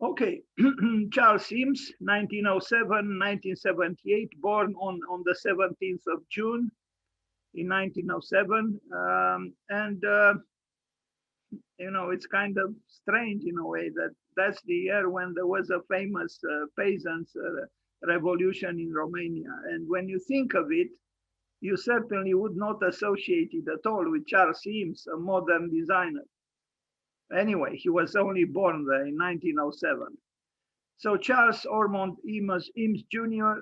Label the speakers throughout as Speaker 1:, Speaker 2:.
Speaker 1: Okay, Charles Eames, 1907, 1978, born on the 17th of June in 1907. It's kind of strange in a way that that's the year when there was a famous peasants' revolution in Romania. And when you think of it, you certainly would not associate it at all with Charles Eames, a modern designer. Anyway, he was only born there in 1907. So Charles Ormond Eames Jr.,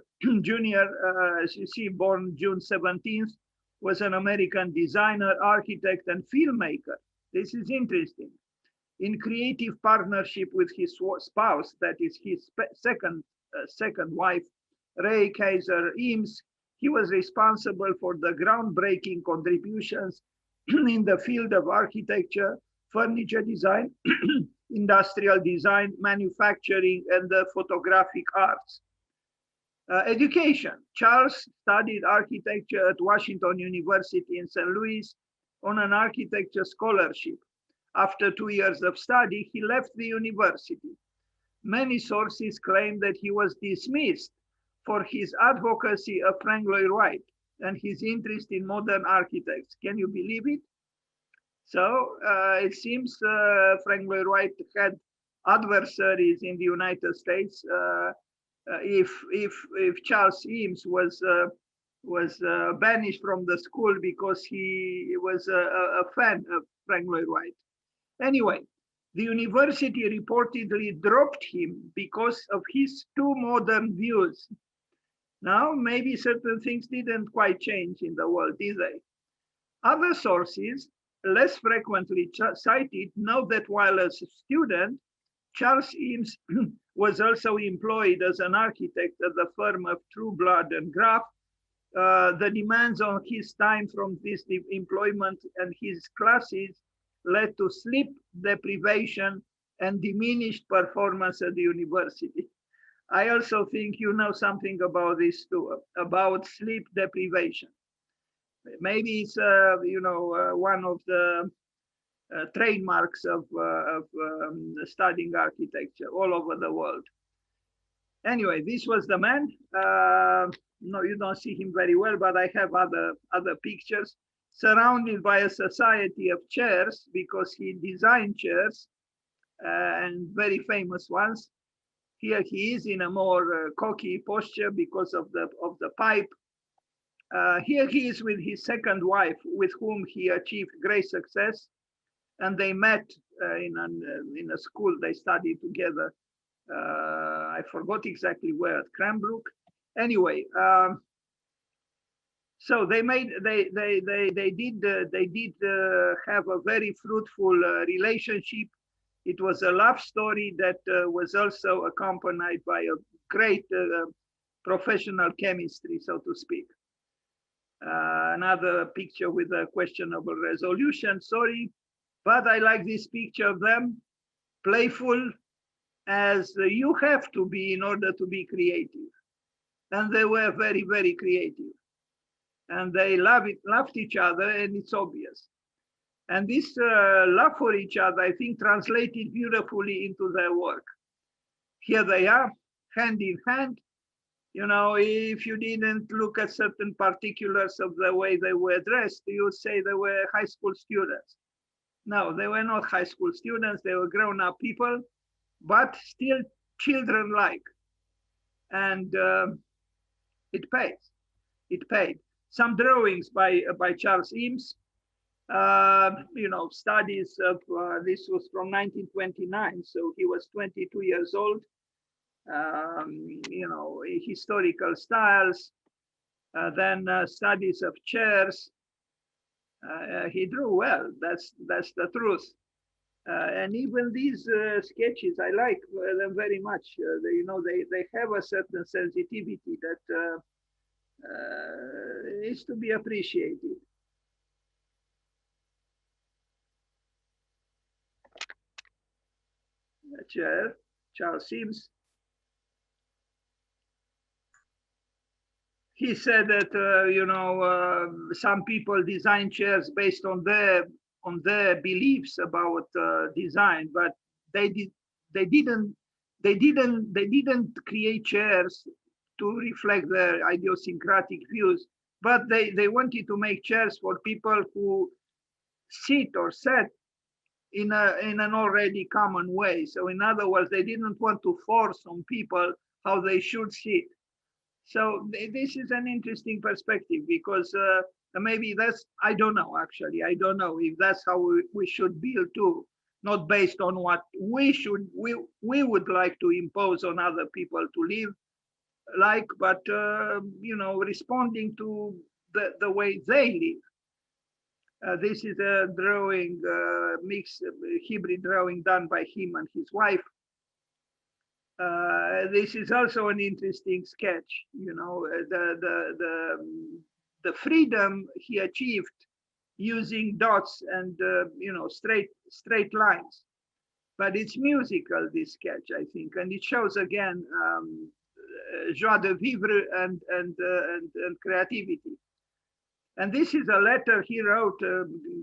Speaker 1: as you see, born June 17th, was an American designer, architect, and filmmaker. This is interesting. In creative partnership with his spouse, that is his second wife, Ray Kaiser Eames, he was responsible for the groundbreaking contributions in the field of architecture, furniture design, industrial design, manufacturing, and the photographic arts. Education. Charles studied architecture at Washington University in St. Louis on an architecture scholarship. After 2 years of study, he left the university. Many sources claim that he was dismissed for his advocacy of Frank Lloyd Wright and his interest in modern architects. Can you believe it? So it seems Frank Lloyd Wright had adversaries in the United States. If Charles Eames was banished from the school because he was a fan of Frank Lloyd Wright. Anyway, the university reportedly dropped him because of his too modern views. Now, maybe certain things didn't quite change in the world, did they? Other sources, less frequently cited, note that while as a student, Charles Eames was also employed as an architect at the firm of Trueblood and Graff. The demands on his time from this employment and his classes led to sleep deprivation and diminished performance at the university. I also think you know something about this too, about sleep deprivation. Maybe it's one of the trademarks of studying architecture all over the world. Anyway, this was the man. No, you don't see him very well, but I have other pictures. Surrounded by a society of chairs, because he designed chairs and very famous ones. Here he is in a more cocky posture because of the pipe. Here he is with his second wife, with whom he achieved great success, and they met in a school they studied together. I forgot exactly where, at Cranbrook. Anyway, so they did have a very fruitful relationship. It was a love story that was also accompanied by a great professional chemistry, so to speak. Another picture with a questionable resolution, sorry, but I like this picture of them, playful as you have to be in order to be creative. And they were very, very creative. And they loved each other, and it's obvious. And this love for each other, I think, translated beautifully into their work. Here they are, hand in hand. You know, if you didn't look at certain particulars of the way they were dressed, you would say they were high school students. No, they were not high school students. They were grown-up people, but still children-like. And it pays. It paid. Some drawings by Charles Eames. Studies of this was from 1929, so he was 22 years old. Historical styles, then studies of chairs. He drew well. That's the truth. And even these sketches, I like them very much. They have a certain sensitivity that is to be appreciated. A chair, Charles Eames. He said that some people design chairs based on their beliefs about design, but they didn't they didn't create chairs to reflect their idiosyncratic views, but they wanted to make chairs for people who sit or sat in an already common way. So in other words, they didn't want to force on people how they should sit. So this is an interesting perspective because maybe that's, I don't know, actually, I don't know if that's how we should build too, not based on what we would like to impose on other people to live like, but responding to the way they live. This is a drawing, mixed hybrid drawing done by him and his wife. This is also an interesting sketch. The freedom he achieved using dots and straight lines. But it's musical, this sketch, I think, and it shows again joie de vivre and creativity. And this is a letter he wrote,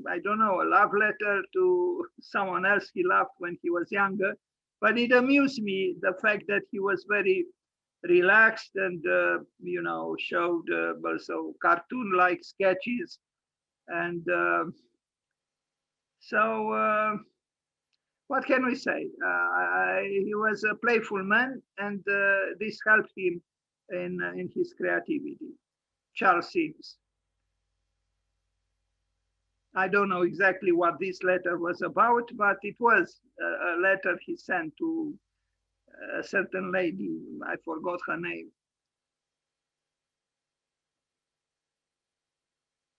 Speaker 1: I don't know, a love letter to someone else he loved when he was younger. But it amused me, the fact that he was very relaxed and, showed also cartoon-like sketches. And what can we say? He was a playful man, and this helped him in his creativity. Charles Eames. I don't know exactly what this letter was about, but it was a letter he sent to a certain lady. I forgot her name.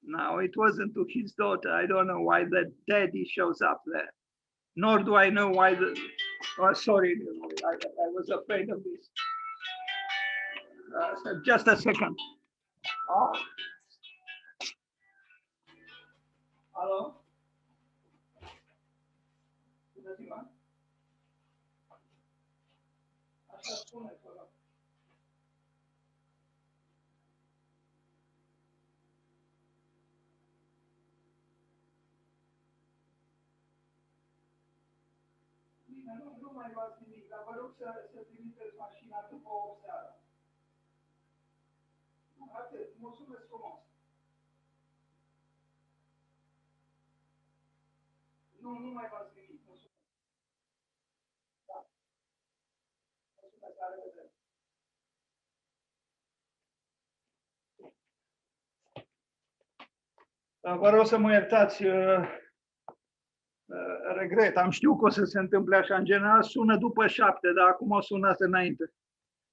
Speaker 1: No, it wasn't to his daughter. I don't know why the daddy shows up there. Nor do I know why the. Oh, sorry, I was afraid of this. Just a second. Oh. Hello? Bună ziua. Așa spune, vă rog. Bine, nu mai luați nimic, dar vă rog să trimiteți mașina după o seară. Atât, mulțumesc frumos. Nu mai luați nimic, mulțumesc. Da. Mulțumesc, la revedere. Vă rog să mă iertați, regret, am știut că o să se întâmple așa. În general sună după 7, dar acum o sunați înainte.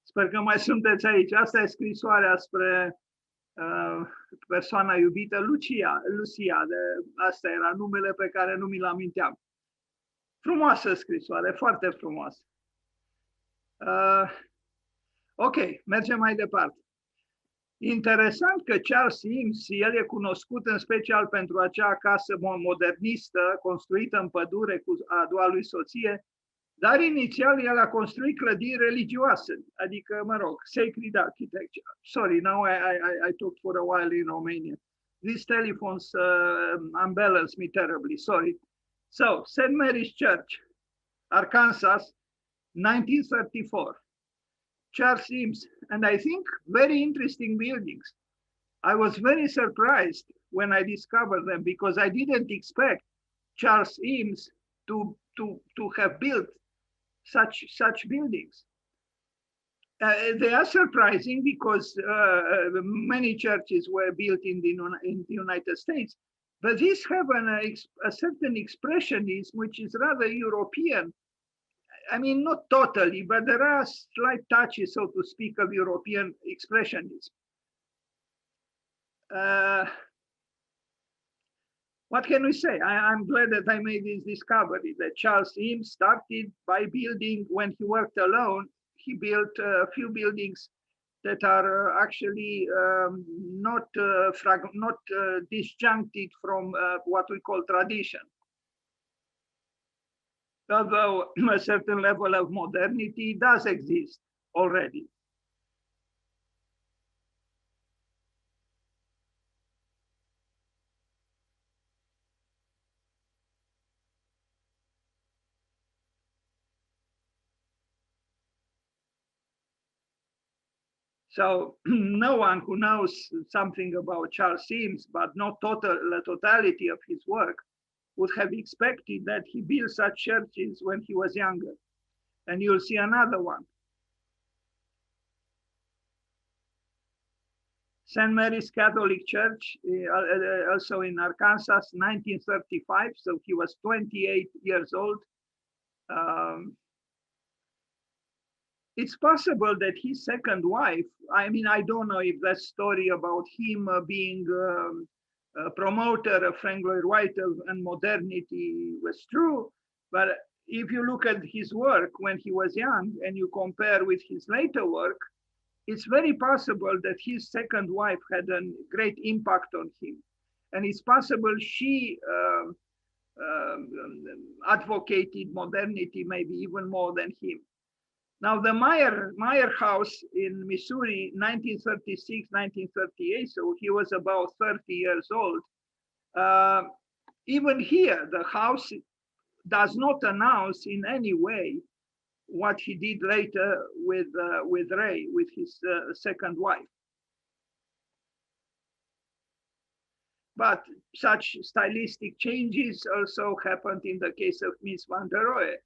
Speaker 1: Sper că mai sunteți aici. Asta e scrisoarea spre persoana iubită, Lucia. Asta era numele pe care nu mi-l aminteam. Frumoasă scrisoare, foarte frumoasă. Ok, mergem mai departe. Interesant că Charles Eames, el e cunoscut în special pentru acea casă modernistă construită în pădure cu a doua lui soție, dar inițial el a construit clădiri religioase, adică, mă rog, sacred architecture. Sorry, now I talked for a while in Romania. These telephones unbalance me terribly, sorry. So, St. Mary's Church, Arkansas, 1934. Charles Eames, and I think very interesting buildings. I was very surprised when I discovered them because I didn't expect Charles Eames to have built such buildings. They are surprising because many churches were built in the United States, but these have a certain expressionism which is rather European. I mean, not totally, but there are slight touches, so to speak, of European expressionism. What can we say? I'm glad that I made this discovery that Charles Eames started by building, when he worked alone, he built a few buildings that are actually not disjuncted from what we call tradition. Although a certain level of modernity does exist already. So no one who knows something about Charles Eames, but not the totality of his work, would have expected that he built such churches when he was younger. And you'll see another one. St. Mary's Catholic Church, also in Arkansas, 1935. So he was 28 years old. It's possible that his second wife, I mean, I don't know if that story about him being a promoter of Frank Lloyd Wright and modernity was true, but if you look at his work when he was young and you compare with his later work, it's very possible that his second wife had a great impact on him. And it's possible she advocated modernity maybe even more than him. Now, the Meyer House in Missouri, 1936, 1938, so he was about 30 years old. Even here, the house does not announce in any way what he did later with Ray, with his second wife. But such stylistic changes also happened in the case of Miss van der Rohe.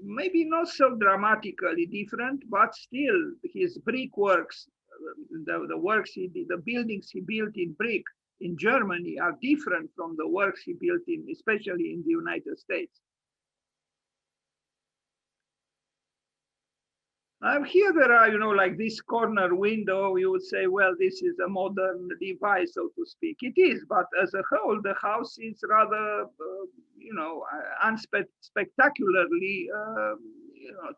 Speaker 1: Maybe not so dramatically different, but still his brickworks, the works he did, the buildings he built in brick in Germany are different from the works he built in, especially in the United States. Here there are, like this corner window, you would say, well, this is a modern device, so to speak. It is, but as a whole, the house is rather, unspectacularly,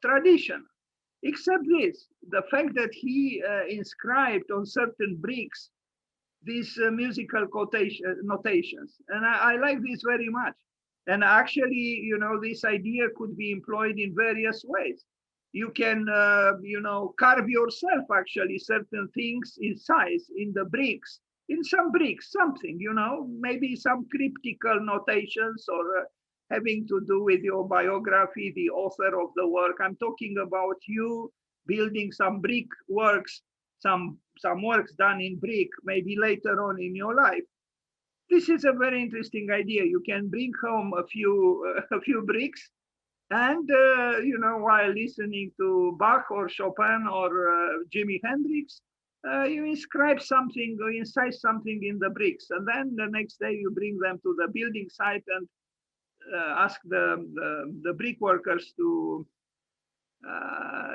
Speaker 1: traditional. Except this, the fact that he inscribed on certain bricks these musical notations. And I like this very much. And actually, this idea could be employed in various ways. You can, carve yourself actually certain things in size in the bricks, in some bricks, something, maybe some cryptical notations or having to do with your biography, the author of the work. I'm talking about you building some brick works, some works done in brick, maybe later on in your life. This is a very interesting idea. You can bring home a few bricks, and while listening to Bach or Chopin or Jimi Hendrix, you inscribe something or incise something in the bricks, and then the next day you bring them to the building site and ask the brick workers to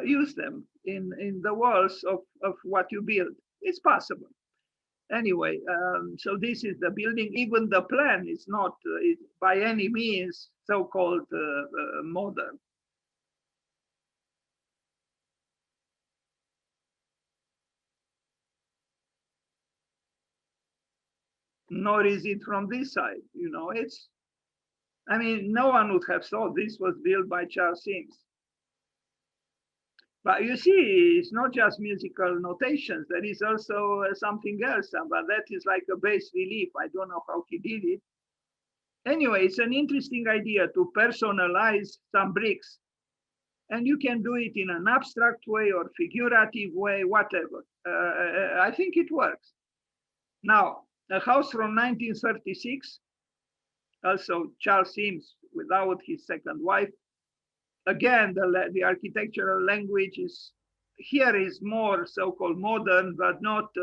Speaker 1: use them in the walls of what you build. It's possible. Anyway, so this is the building. Even the plan is not by any means so-called modern. Nor is it from this side. No one would have thought this was built by Charles Eames. But you see, it's not just musical notations. There is also something else, but that is like a bas relief. I don't know how he did it. Anyway, it's an interesting idea to personalize some bricks. And you can do it in an abstract way or figurative way, whatever. I think it works. Now, a house from 1936, also Charles Eames without his second wife. Again, the architectural language is more so-called modern, but not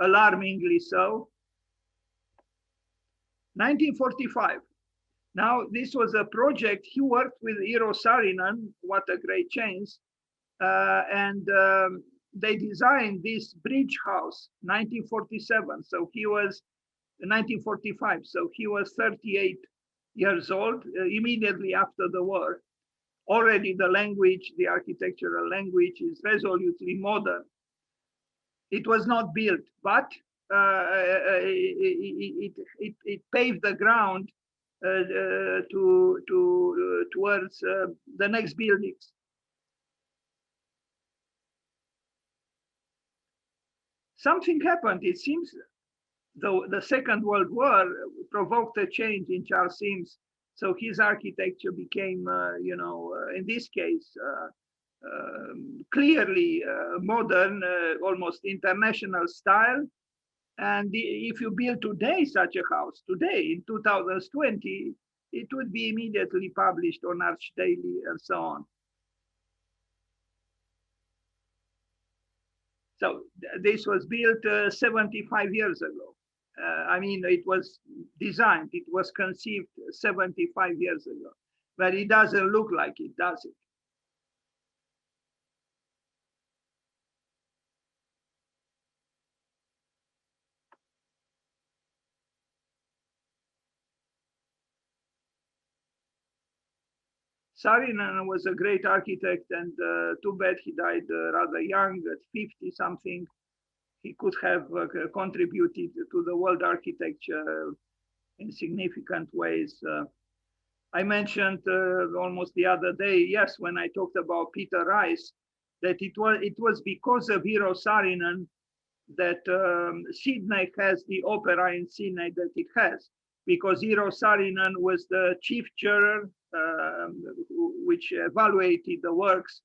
Speaker 1: alarmingly so. 1945. Now, this was a project. He worked with Eero Saarinen, what a great chance. And they designed this bridge house, 1947. So he was 1945. So he was 38 years old, immediately after the war. Already the language, the architectural language is resolutely modern. It was not built, but it paved the ground towards the next buildings. Something happened. It seems the Second World War provoked a change in Charles Eames. So his architecture became, in this case, clearly modern, almost international style. And if you build today such a house, today in 2020, it would be immediately published on Arch Daily and so on. So this was built 75 years ago. I mean, it was designed, it was conceived 75 years ago, but it doesn't look like it, does it? Saarinen was a great architect, and too bad he died rather young, at 50 something. He could have contributed to the world architecture in significant ways. I mentioned almost the other day, yes, when I talked about Peter Rice, that it was because of Eero Saarinen that Sydney has the opera in Sydney that it has, because Eero Saarinen was the chief juror which evaluated the works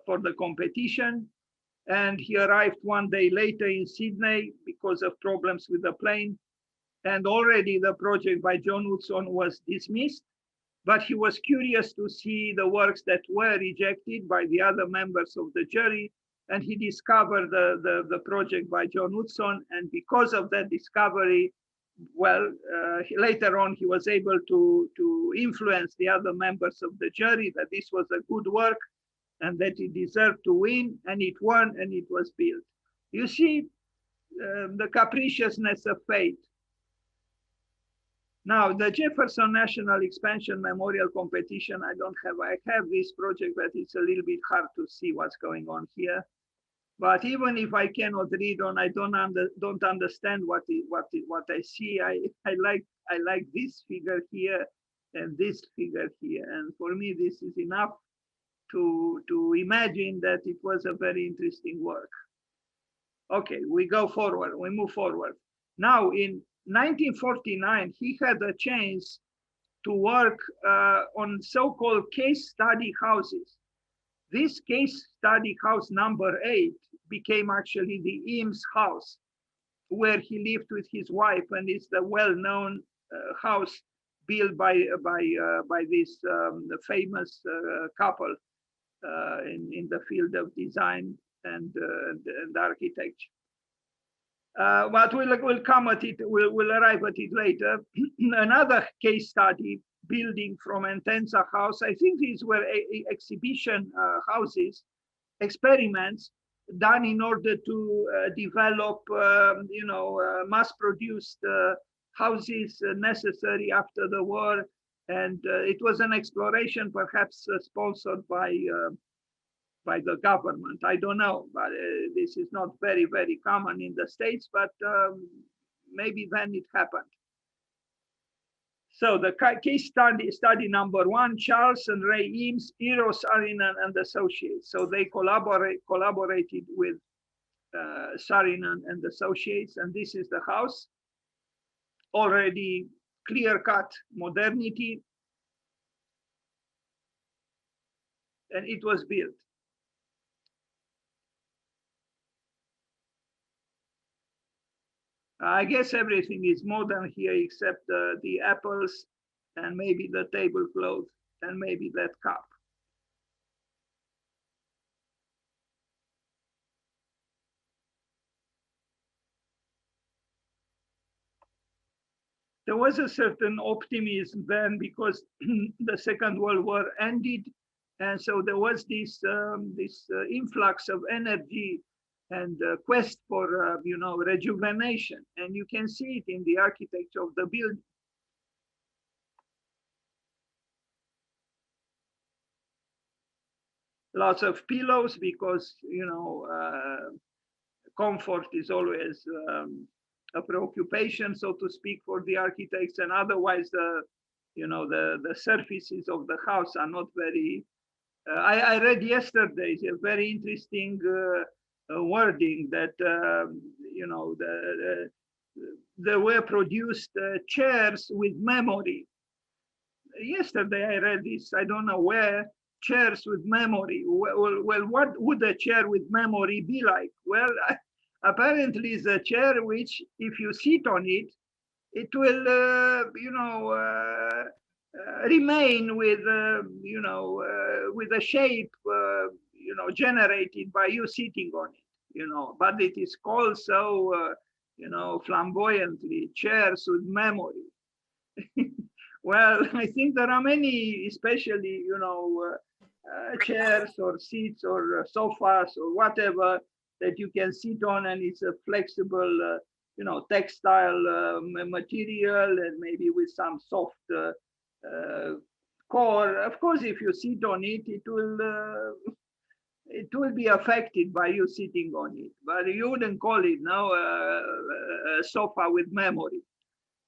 Speaker 1: for the competition. And he arrived one day later in Sydney because of problems with the plane. And already the project by John Woodson was dismissed, but he was curious to see the works that were rejected by the other members of the jury. And he discovered the project by John Woodson. And because of that discovery, well, later on, he was able to influence the other members of the jury that this was a good work and that it deserved to win, and it won, and it was built. You see the capriciousness of fate. Now, the Jefferson National Expansion Memorial Competition, I have this project, but it's a little bit hard to see what's going on here. But even if I cannot read on, I don't understand what I see. I like this figure here and this figure here, and for me this is enough to imagine that it was a very interesting work. Okay, we go forward. We move forward. Now, in 1949, he had a chance to work on so-called case study houses. This case study house number 8 became actually the Eames house, where he lived with his wife, and it's the well-known house built by this famous couple in the field of design and architecture. But we'll come at it. We'll arrive at it later. Another case study building from Entenza House. I think these were exhibition houses, experiments done in order to develop, mass-produced houses necessary after the war. And it was an exploration, perhaps sponsored by the government. I don't know, but this is not very, very common in the States, but maybe then it happened. So the case study number 1, Charles and Ray Eames, Eero Saarinen and Associates. So they collaborated with Saarinen and Associates, and this is the house. Already clear-cut modernity, and it was built. I guess everything is modern here except the apples and maybe the tablecloth and maybe that cup. There was a certain optimism then because the Second World War ended, and so there was this influx of energy and quest for rejuvenation, and you can see it in the architecture of the building. Lots of pillows because comfort is always a preoccupation, so to speak, for the architects, and otherwise the surfaces of the house are not very. I read yesterday a very interesting wording that there were produced chairs with memory. Yesterday I read this, I don't know where, chairs with memory. Well, what would a chair with memory be like? Well, apparently it's a chair which, if you sit on it, it will, remain with, with a shape, generated by you sitting on it, but it is called so, flamboyantly, chairs with memory. Well, I think there are many, especially, chairs or seats or sofas or whatever that you can sit on, and it's a flexible, textile material, and maybe with some soft core. Of course, if you sit on it, it will be affected by you sitting on it, but you wouldn't call it now a sofa with memory.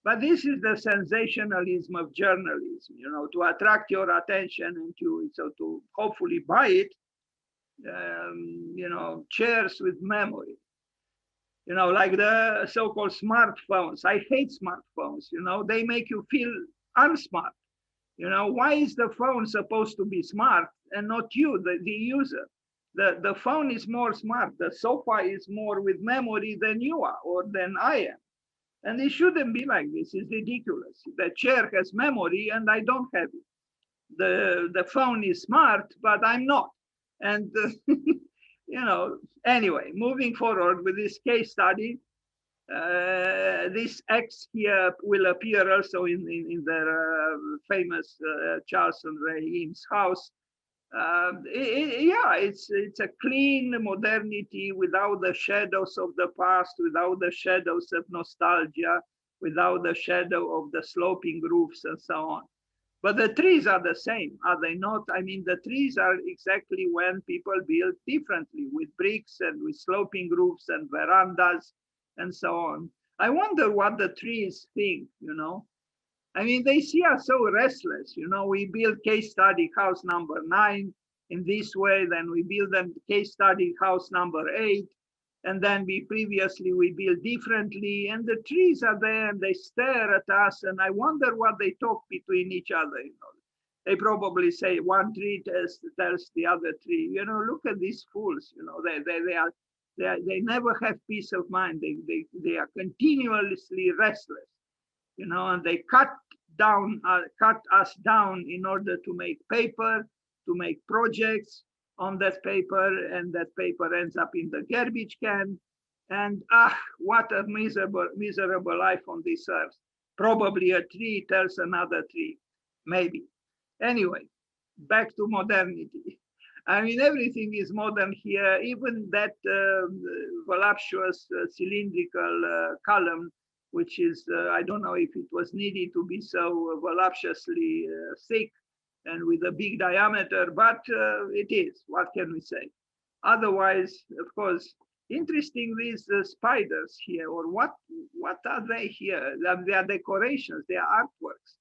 Speaker 1: But this is the sensationalism of journalism, to attract your attention and to hopefully buy it. Chairs with memory, like the so-called smartphones. I hate smartphones. They make you feel unsmart. Why is the phone supposed to be smart and not you, the user? The phone is more smart. The sofa is more with memory than you are or than I am. And it shouldn't be like this. It's ridiculous. The chair has memory and I don't have it. The phone is smart, but I'm not. And, anyway, moving forward with this case study, this X here will appear also in the famous Charles and Ray Eames house. It's a clean modernity without the shadows of the past, without the shadows of nostalgia, without the shadow of the sloping roofs and so on. But the trees are the same, are they not? I mean, the trees are exactly when people build differently, with bricks and with sloping roofs and verandas and so on. I wonder what the trees think, I mean, they see us so restless. We build case study house number 9 in this way, then we build them case study house number 8, and then we build differently, and the trees are there and they stare at us, and I wonder what they talk between each other. They probably say one tree tells the other tree, look at these fools. They never have peace of mind. They are continuously restless. And they cut us down in order to make paper, to make projects on that paper, and that paper ends up in the garbage can. And what a miserable life on this earth. Probably a tree tells another tree, maybe. Anyway, back to modernity. I mean, everything is modern here, even that voluptuous cylindrical column, which is, I don't know if it was needed to be so voluptuously thick and with a big diameter, but it is, what can we say? Otherwise, of course, interesting, these spiders here, or what are they here? They are decorations, they are artworks.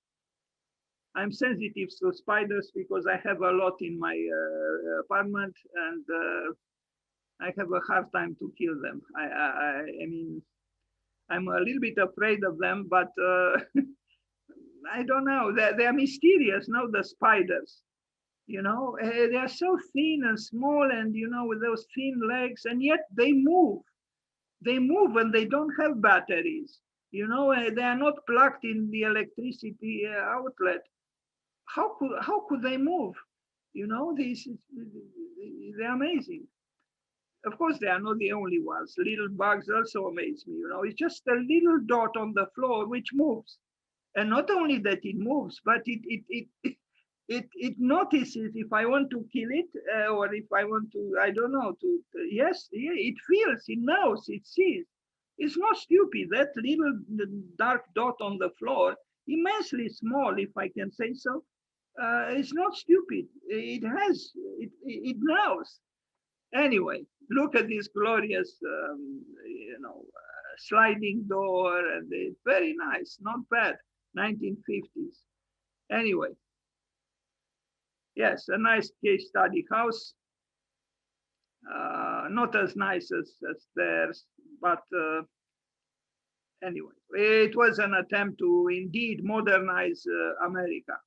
Speaker 1: I'm sensitive to spiders because I have a lot in my apartment, and I have a hard time to kill them. I mean, I'm a little bit afraid of them, but I don't know. They're mysterious, no, the spiders. They are so thin and small, and with those thin legs, and yet they move. They move, and they don't have batteries. They are not plugged in the electricity outlet. How could they move? They're amazing. Of course, they are not the only ones. Little bugs also amaze me. It's just a little dot on the floor which moves, and not only that it moves, but it notices if I want to kill it, or if I want to, I don't know, yes, it feels, it knows, it sees. It's not stupid. That little dark dot on the floor, immensely small, if I can say so, it's not stupid. It knows. Anyway, look at this glorious, sliding door, and it's very nice, not bad, 1950s. Anyway, yes, a nice case study house. Not as nice as theirs, but anyway, it was an attempt to indeed modernize America.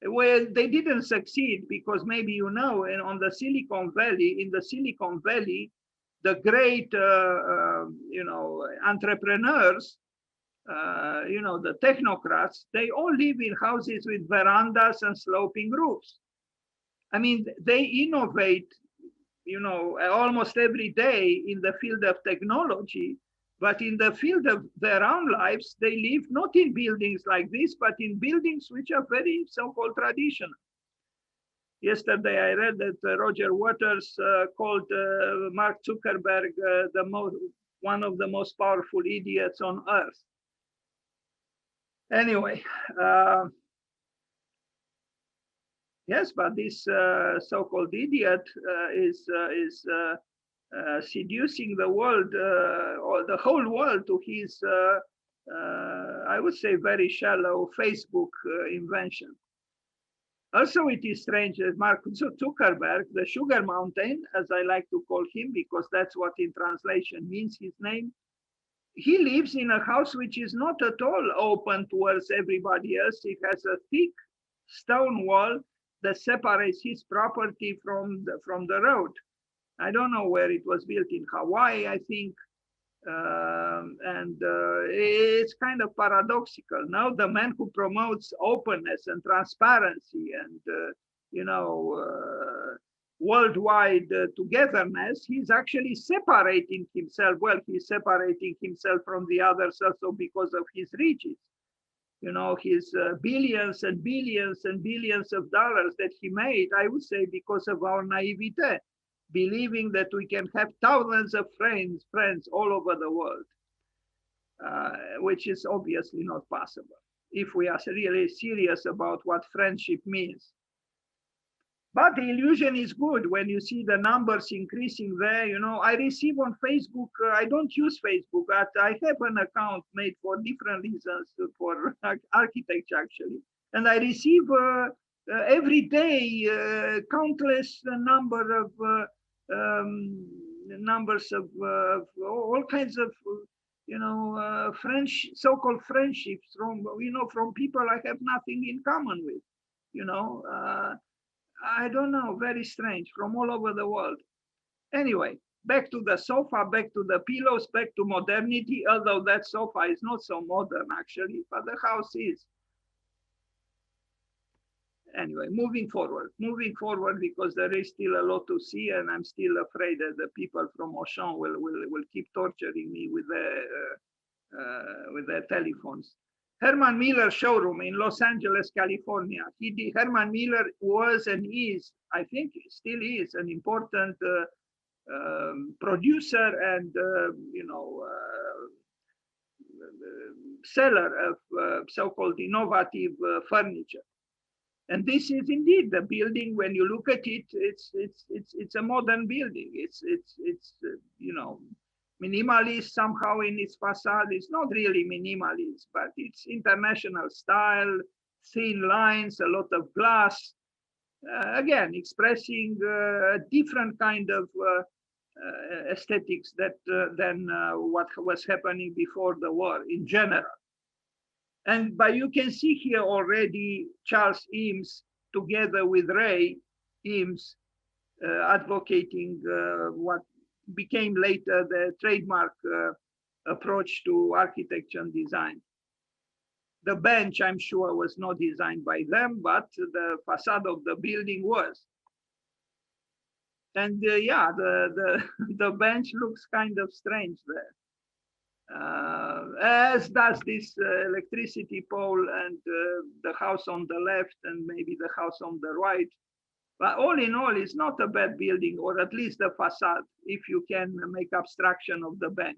Speaker 1: Well, they didn't succeed because maybe you know, in in the Silicon Valley, the great, entrepreneurs, the technocrats, they all live in houses with verandas and sloping roofs. I mean, they innovate, almost every day in the field of technology, but in the field of their own lives, they live not in buildings like this, but in buildings which are very so-called traditional. Yesterday, I read that Roger Waters called Mark Zuckerberg one of the most powerful idiots on earth. Anyway, yes, but this so-called idiot is seducing the world, or the whole world, to his, I would say, very shallow Facebook invention. Also, it is strange that Mark Zuckerberg, the Sugar Mountain, as I like to call him, because that's what in translation means his name, he lives in a house which is not at all open towards everybody else. It has a thick stone wall that separates his property from the road. I don't know where it was built, in Hawaii, I think. It's kind of paradoxical. Now, the man who promotes openness and transparency and, worldwide togetherness, he's actually separating himself. Well, he's separating himself from the others also because of his riches. His billions and billions and billions of dollars that he made, I would say, because of our naivete, believing that we can have thousands of friends all over the world, which is obviously not possible if we are really serious about what friendship means. But the illusion is good when you see the numbers increasing there. I receive on Facebook, I don't use Facebook, but I have an account made for different reasons, for architecture actually. And I receive every day countless numbers of all kinds of, so-called friendships from people I have nothing in common with, I don't know, very strange, from all over the world. Anyway, back to the sofa, back to the pillows, back to modernity, although that sofa is not so modern actually, but the house is. Anyway, moving forward, because there is still a lot to see, and I'm still afraid that the people from Auchan will keep torturing me with their telephones. Herman Miller showroom in Los Angeles, California. Herman Miller was and is, I think still is, an important producer and seller of so-called innovative furniture. And this is indeed the building. When you look at it, it's a modern building. It's minimalist somehow in its facade. It's not really minimalist, but it's international style, thin lines, a lot of glass. Again, expressing a different kind of aesthetics than what was happening before the war in general. But you can see here already Charles Eames together with Ray Eames advocating what became later the trademark approach to architecture and design. The bench, I'm sure, was not designed by them, but the facade of the building was. And the bench looks kind of strange there. As does this electricity pole and the house on the left and maybe the house on the right. But all in all, it's not a bad building, or at least the facade, if you can make abstraction of the bench.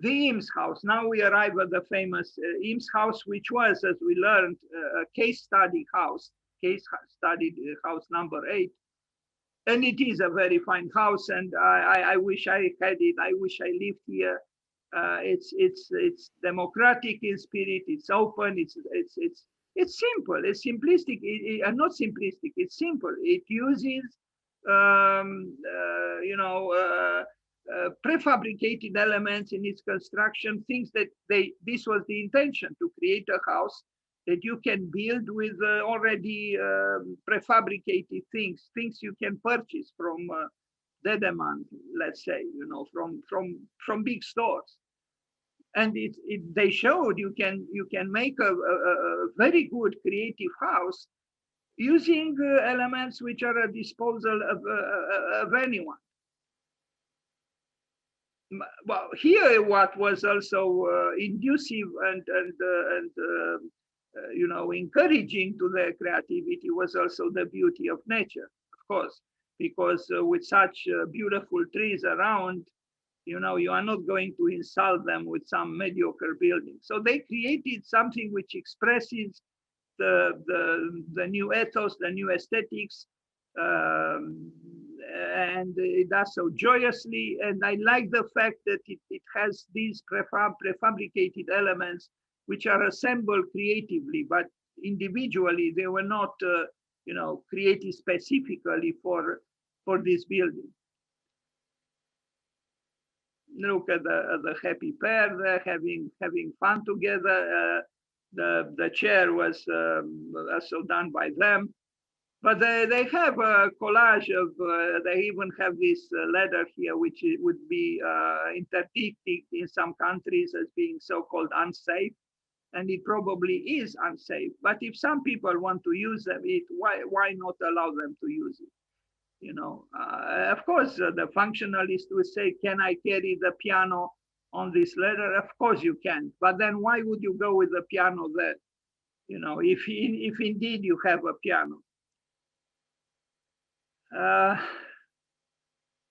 Speaker 1: The Eames house. Now we arrive at the famous Eames house, which was, as we learned, a case study house number 8. And it is a very fine house, and I wish I had it. I wish I lived here. It's democratic in spirit. It's open. It's simple. It's simplistic. Not simplistic. It's simple. It uses prefabricated elements in its construction. Things that this was the intention, to create a house that you can build with already prefabricated things you can purchase from the demand, let's say, from big stores. And they showed you can make a very good creative house using elements which are at disposal of anyone. Well, here what was also inducive and encouraging to their creativity was also the beauty of nature, of course, because with such beautiful trees around, you are not going to insult them with some mediocre building. So they created something which expresses the new ethos, the new aesthetics, and it does so joyously. And I like the fact that it has these prefabricated elements which are assembled creatively, but individually they were not, created specifically for this building. Look at the happy pair there having fun together. The chair was also done by them, but they have a collage of. They even have this letter here, which would be interdicted in some countries as being so-called unsafe, and it probably is unsafe. But if some people want to use them, why not allow them to use it? Of course, the functionalist will say, can I carry the piano on this ladder? Of course you can, but then why would you go with the piano there? If indeed you have a piano.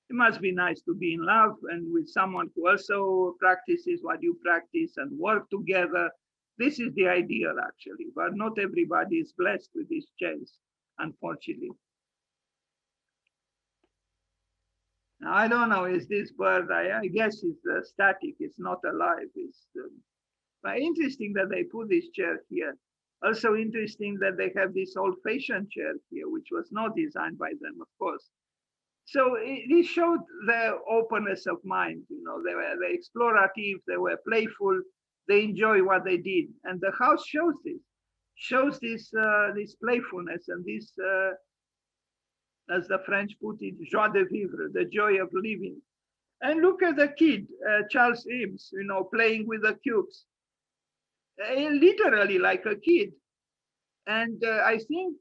Speaker 1: It must be nice to be in love and with someone who also practices what you practice and work together. This is the ideal, actually, but not everybody is blessed with this chance, unfortunately. I don't know, is this bird, I guess it's static, it's not alive. It's but interesting that they put this chair here. Also interesting that they have this old-fashioned chair here, which was not designed by them, of course. So it showed their openness of mind. They were explorative, they were playful, they enjoy what they did. And the house shows this playfulness and this, as the French put it, joie de vivre, the joy of living. And look at the kid, Charles Eames, playing with the cubes, literally like a kid. And I think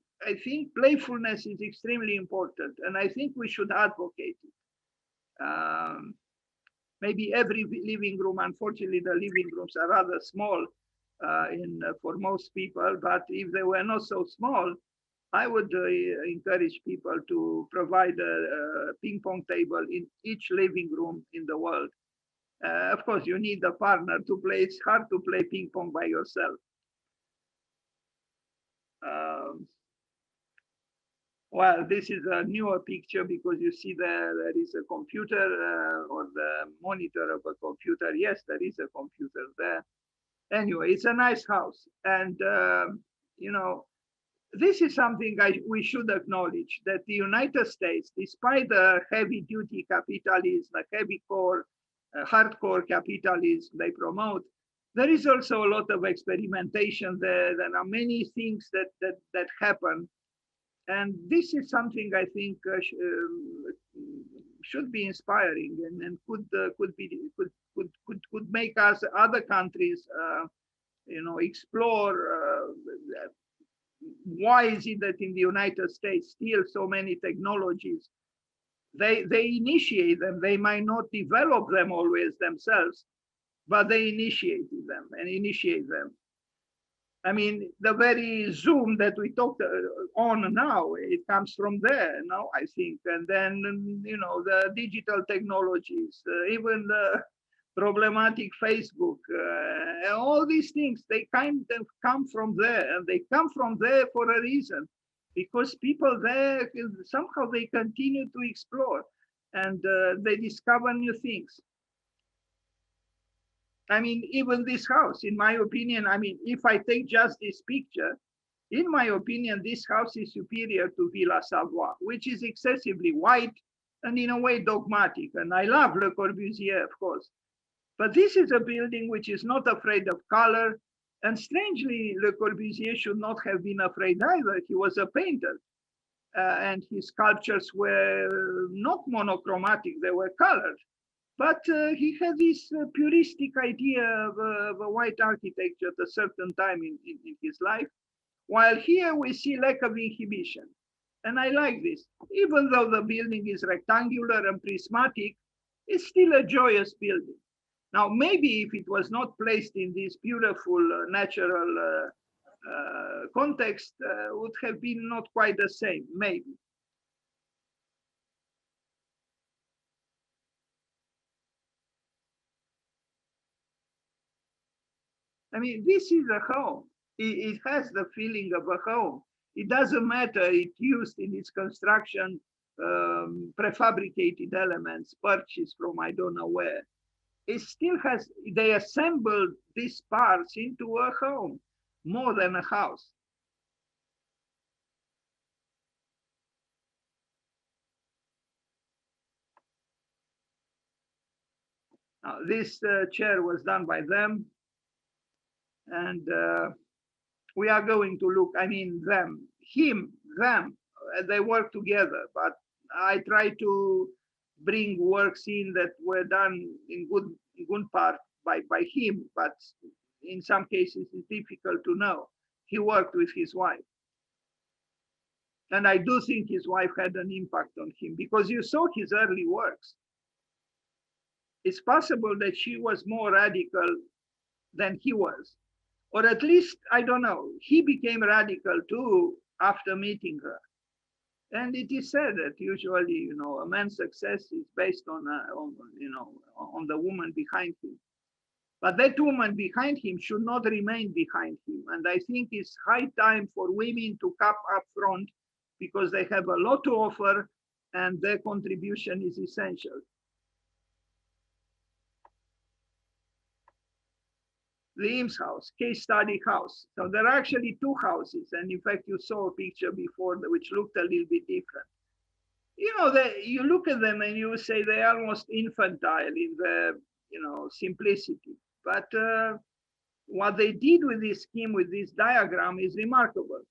Speaker 1: playfulness is extremely important, and I think we should advocate it. Maybe every living room, unfortunately, the living rooms are rather small for most people, but if they were not so small, I would encourage people to provide a ping pong table in each living room in the world. Of course, you need a partner to play. It's hard to play ping pong by yourself. Well, this is a newer picture because you see there is a computer or the monitor of a computer. Yes, there is a computer there. Anyway, it's a nice house. And, this is something we should acknowledge, that the United States, despite the heavy duty capitalism, the heavy core, hardcore capitalism they promote, there is also a lot of experimentation there. There are many things that happen. And this is something I think should be inspiring and could make us, other countries, explore why is it that in the United States still so many technologies, they initiate them. They might not develop them always themselves, but they initiate them. I mean, the very Zoom that we talked on now, it comes from there now, I think. And then, the digital technologies, even the problematic Facebook, all these things, they kind of come from there, and they come from there for a reason, because people there, somehow they continue to explore and they discover new things. I mean, even this house, in my opinion, if I take just this picture, in my opinion, this house is superior to Villa Savoie, which is excessively white and in a way dogmatic. And I love Le Corbusier, of course. But this is a building which is not afraid of color And strangely, Le Corbusier should not have been afraid either. He was a painter, and his sculptures were not monochromatic, they were colored. But he had this puristic idea of a white architecture at a certain time in his life, while here we see lack of inhibition. And I like this. Even though the building is rectangular and prismatic, it's still a joyous building. Now, maybe if it was not placed in this beautiful natural context, would have been not quite the same, maybe. I mean, this is a home. It has the feeling of a home. It doesn't matter, it used in its construction prefabricated elements purchased from I don't know where. It still has, they assembled these parts into a home, more than a house. Now, this chair was done by them, and we are going to look, I mean, them, them, they work together, but I try to bring works in that were done in good part by him, but in some cases it's difficult to know. He worked with his wife. And I do think his wife had an impact on him because you saw his early works. It's possible that she was more radical than he was. Or at least, I don't know, he became radical too after meeting her. And it is said that usually, you know, a man's success is based on the woman behind him. But that woman behind him should not remain behind him. And I think it's high time for women to come up front because they have a lot to offer and their contribution is essential. The Eames house, case study house. So there are actually two houses. And in fact, you saw a picture before which looked a little bit different. You know, you look at them and you say they're almost infantile in their, you know, simplicity. But what they did with this scheme, with this diagram is remarkable.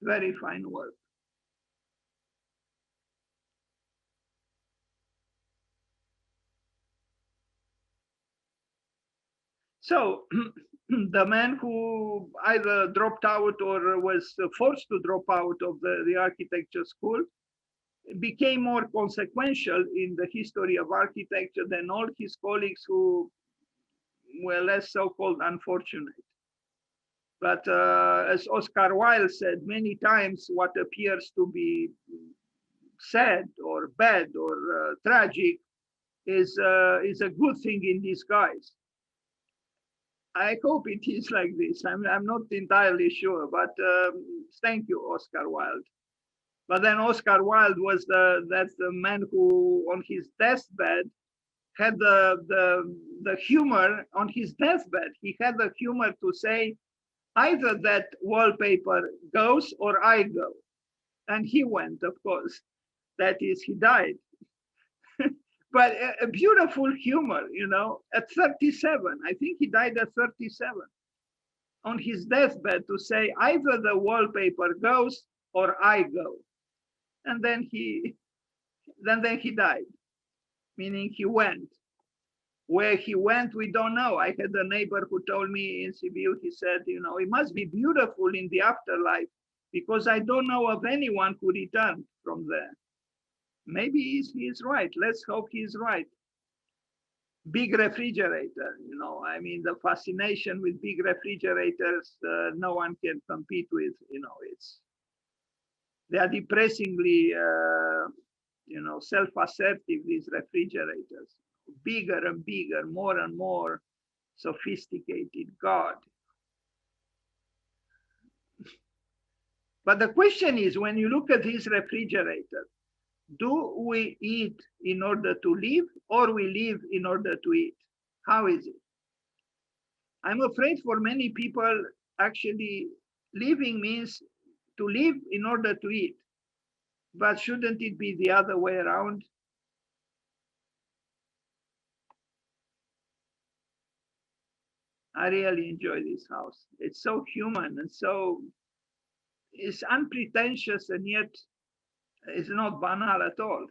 Speaker 1: Very fine work. So the man who either dropped out or was forced to drop out of the architecture school became more consequential in the history of architecture than all his colleagues who were less so-called unfortunate. But as Oscar Wilde said many times, what appears to be sad or bad or tragic is a good thing in disguise. I hope it is like this. I'm not entirely sure, but thank you, Oscar Wilde. But then Oscar Wilde was that's the man who, on his deathbed, had the humor on his deathbed. He had the humor to say, either that wallpaper goes or I go. And he went, of course. That is, he died. But a beautiful humor, you know, at 37. I think he died at 37. On his deathbed to say, either the wallpaper goes or I go. And then he died, meaning he went. Where he went, we don't know. I had a neighbor who told me in Sibiu, he said, you know, it must be beautiful in the afterlife because I don't know of anyone who returned from there. Maybe he's right. Let's hope he's right. Big refrigerator, you know, I mean, the fascination with big refrigerators, no one can compete with, you know, they are depressingly, you know, self-assertive, these refrigerators, bigger and bigger, more and more sophisticated. God. But the question is, when you look at this refrigerator, do we eat in order to live or we live in order to eat? How is it? I'm afraid for many people, actually, living means to live in order to eat. But shouldn't it be the other way around? I really enjoy this house. It's so human and so it's unpretentious and yet it's not banal at all.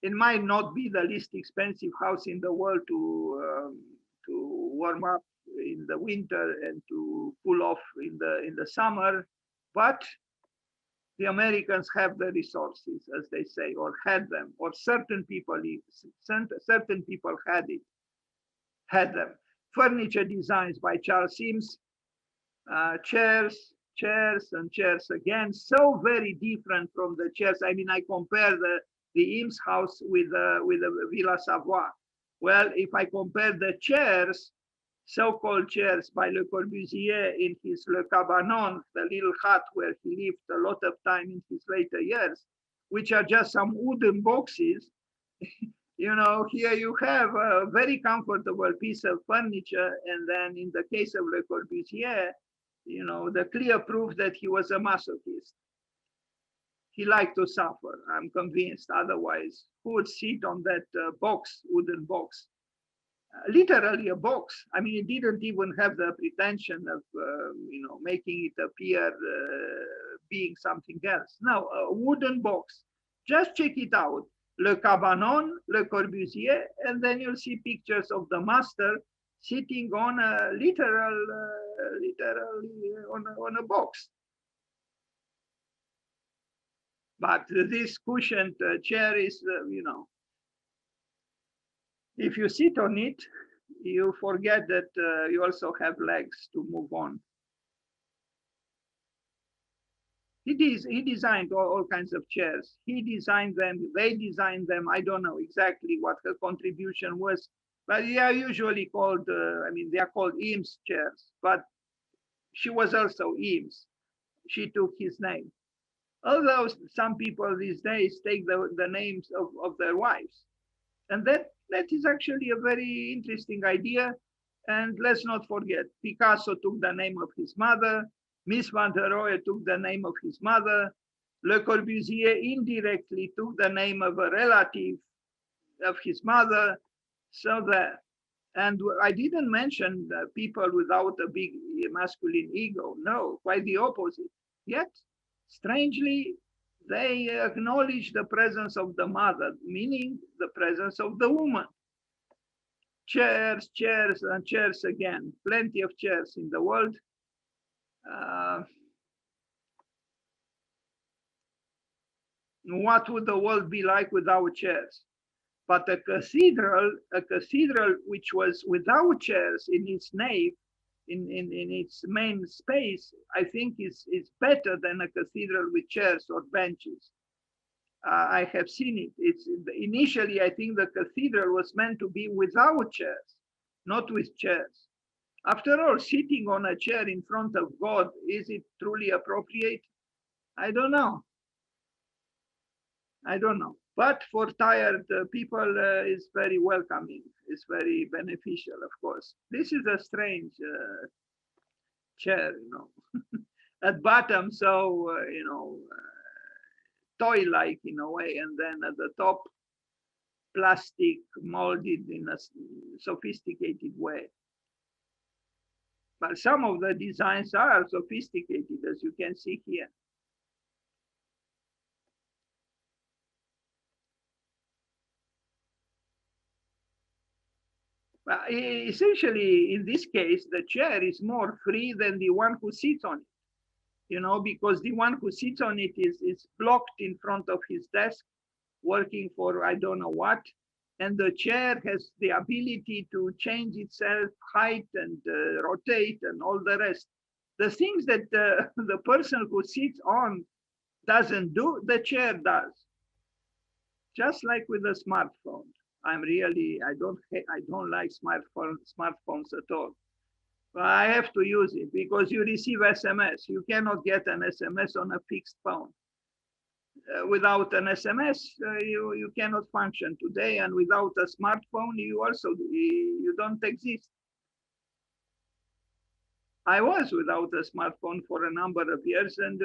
Speaker 1: It might not be the least expensive house in the world to warm up in the winter and to cool off in the summer, but the Americans have the resources, as they say, or had them, or certain people had them. Furniture designs by Charles Eames, chairs, chairs, and chairs again, so very different from the chairs. I mean, I compare the Eames house with the Villa Savoie. Well, if I compare the chairs, so-called chairs by Le Corbusier in his Le Cabanon, the little hut where he lived a lot of time in his later years, which are just some wooden boxes. You know, here you have a very comfortable piece of furniture, and then in the case of Le Corbusier, you know, the clear proof that he was a masochist. He liked to suffer, I'm convinced. Otherwise, who would sit on that box, wooden box? Literally a box. I mean, it didn't even have the pretension of, you know, making it appear being something else. No, a wooden box. Just check it out. Le Cabanon, Le Corbusier, and then you'll see pictures of the master sitting on a literally on a box. But this cushioned chair is, you know, if you sit on it, you forget that you also have legs to move on. He designed all kinds of chairs. He designed them, they designed them. I don't know exactly what her contribution was, but they are usually called, I mean, they are called Eames chairs, but she was also Eames. She took his name. Although some people these days take the names of their wives. And that is actually a very interesting idea. And let's not forget, Picasso took the name of his mother, Miss van der Rohe took the name of his mother, Le Corbusier indirectly took the name of a relative of his mother. So that, and I didn't mention people without a big masculine ego. No, quite the opposite. Yet, strangely, they acknowledge the presence of the mother, meaning the presence of the woman. Chairs, chairs, and chairs again. Plenty of chairs in the world. What would the world be like without chairs? But a cathedral which was without chairs in its nave, in its main space, I think is better than a cathedral with chairs or benches. I have seen it. It's initially, I think the cathedral was meant to be without chairs, not with chairs. After all, sitting on a chair in front of God, is it truly appropriate? I don't know. I don't know. But for tired people, it's very welcoming. It's very beneficial, of course. This is a strange chair, you know, at bottom, so, you know, toy-like in a way, and then at the top, plastic molded in a sophisticated way. But some of the designs are sophisticated, as you can see here. But essentially, in this case, the chair is more free than the one who sits on it, you know, because the one who sits on it is blocked in front of his desk, working for I don't know what. And the chair has the ability to change itself, height and rotate and all the rest. The things that the person who sits on doesn't do, the chair does. Just like with a smartphone. I don't like smartphones at all. But I have to use it because you receive SMS. You cannot get an SMS on a fixed phone. Without an SMS, you cannot function today, and without a smartphone, you don't exist. I was without a smartphone for a number of years, and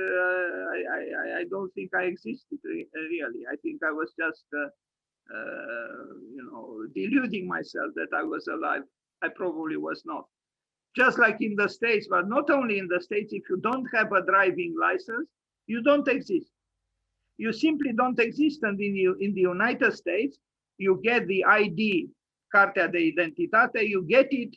Speaker 1: I don't think I existed really. I think I was just, deluding myself that I was alive. I probably was not. Just like in the States, but not only in the States, if you don't have a driving license, you don't exist. You simply don't exist. And in the United States, you get the ID, Carta de Identitate, you get it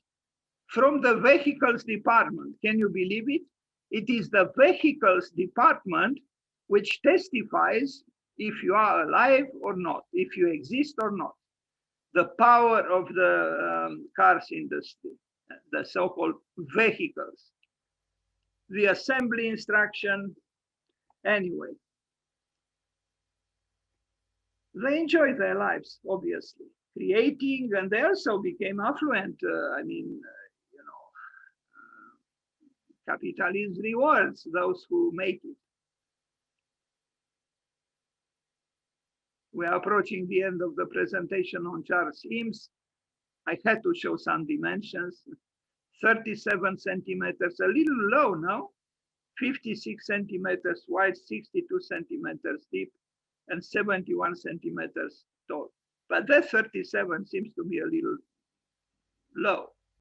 Speaker 1: from the vehicles department. Can you believe it? It is the vehicles department which testifies if you are alive or not, if you exist or not. The power of the cars industry, the so-called vehicles, the assembly instruction. Anyway, they enjoyed their lives, obviously, creating, and they also became affluent. Capitalism rewards those who make it. We are approaching the end of the presentation on Charles Eames. I had to show some dimensions. 37 centimeters, a little low now, 56 centimeters wide, 62 centimeters deep, and 71 centimeters tall. But that 37 seems to be a little low.